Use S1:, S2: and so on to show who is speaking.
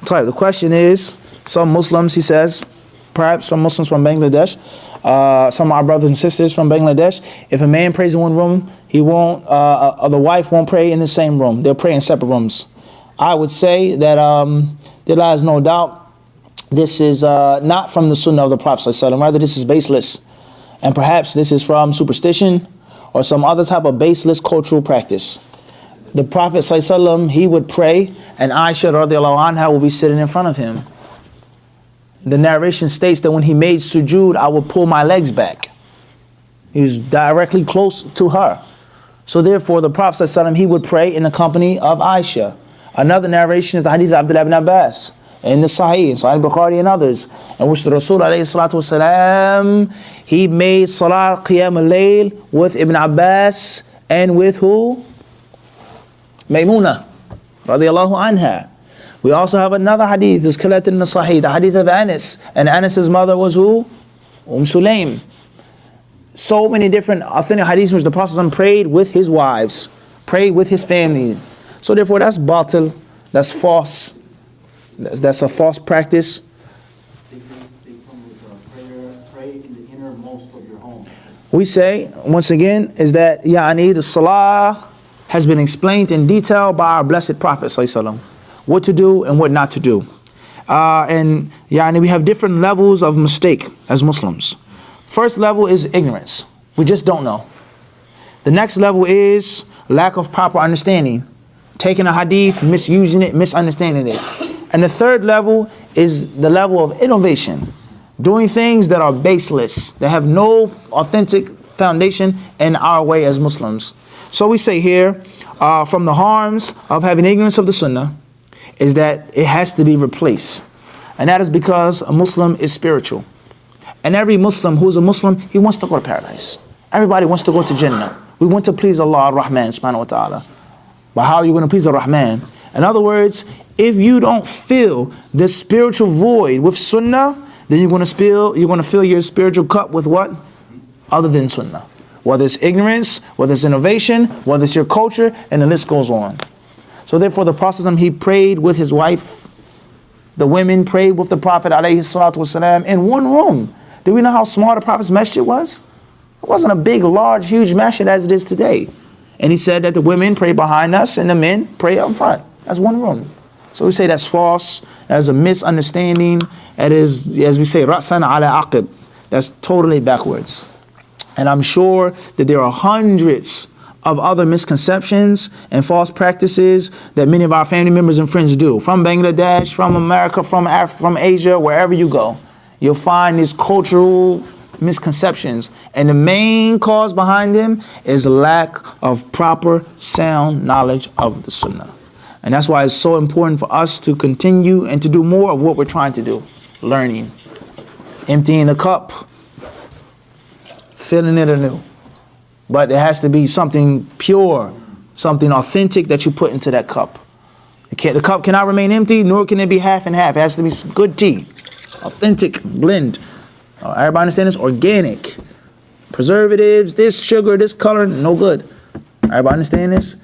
S1: Type. The question is, some Muslims, he says, perhaps some Muslims from Bangladesh, some of our brothers and sisters from Bangladesh, if a man prays in one room, he won't, the wife won't pray in the same room. They'll pray in separate rooms. I would say that there lies no doubt this is not from the Sunnah of the Prophet ﷺ. Rather, this is baseless. And perhaps this is from superstition or some other type of baseless cultural practice. The Prophet ﷺ, he would pray, and Aisha radiallahu anha will be sitting in front of him. The narration states that when he made sujood, I would pull my legs back. He was directly close to her. So therefore, the Prophet ﷺ, he would pray in the company of Aisha. Another narration is the hadith of Abdullah ibn Abbas, in the Sahih, Sahih Bukhari and others, in which the Rasul alayhi salatu wasalam, he made Salah Qiyam al-Layl with Ibn Abbas and with who? Maymuna radiallahu anha. We also have another hadith that's collected in the Sahih, the hadith of Anas, and Anas's mother was who? Sulaym. So many different authentic hadiths in which the Prophet prayed with his wives, prayed with his family. So therefore that's batil, that's false, that's a false practice.
S2: Pray in the innermost of your home.
S1: We say, once again, is that the salah has been explained in detail by our blessed Prophet ﷺ, what to do and what not to do. And we have different levels of mistake as Muslims. First level is ignorance. We just don't know. The next level is lack of proper understanding. Taking a hadith, misusing it, misunderstanding it. And the third level is the level of innovation. Doing things that are baseless, that have no authentic foundation in our way as Muslims. So we say here, from the harms of having ignorance of the Sunnah, is that it has to be replaced. And that is because a Muslim is spiritual. And every Muslim who's a Muslim, he wants to go to paradise. Everybody wants to go to Jannah. We want to please Allah ar-Rahman subhanahu wa ta'ala. But how are you going to please ar-Rahman? In other words, if you don't fill this spiritual void with Sunnah, then you're going to fill your spiritual cup with what? Other than Sunnah. Whether it's ignorance, whether it's innovation, whether it's your culture, and the list goes on. So therefore the Prophet, he prayed with his wife. The women prayed with the Prophet alayhi salatu wasalam in one room. Do we know how small the Prophet's masjid was? It wasn't a big, large, huge masjid as it is today. And he said that the women pray behind us and the men pray up front. That's one room. So we say that's false. That's a misunderstanding. That is, as we say, ra'san ala aqib. That's totally backwards. And I'm sure that there are hundreds of other misconceptions and false practices that many of our family members and friends do. From Bangladesh, from America, from Africa, from Asia, wherever you go. You'll find these cultural misconceptions. And the main cause behind them is lack of proper, sound knowledge of the Sunnah. And that's why it's so important for us to continue and to do more of what we're trying to do. Learning. Emptying the cup. Filling it anew. But it has to be something pure, something authentic that you put into that cup. The cup cannot remain empty, nor can it be half and half. It has to be good tea. Authentic blend. Everybody understand this? Organic. Preservatives, this sugar, this color, no good. Everybody understand this?